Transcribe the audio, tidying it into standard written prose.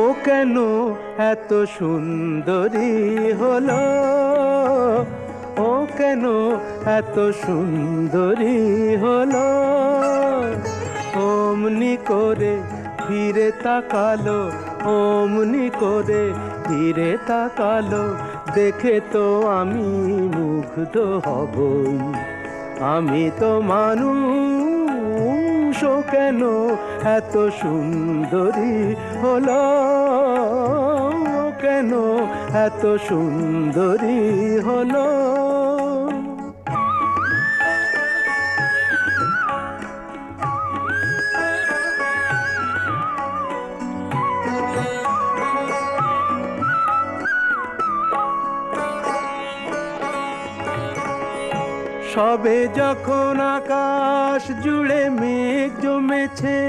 ও কেন এত সুন্দরী হলো, ও কেন এত সুন্দরী হলো। অমনি করে ফিরে তাকালো, অমনি করে ফিরে তাকালো, দেখে তো আমি মুগ্ধ হবই। আমি তো মানুষ, ও কেন এত সুন্দরী হলো, ও কেন এত সুন্দরী হলো। সবে যখন আকাশ জুড়ে মেঘ জমেছে,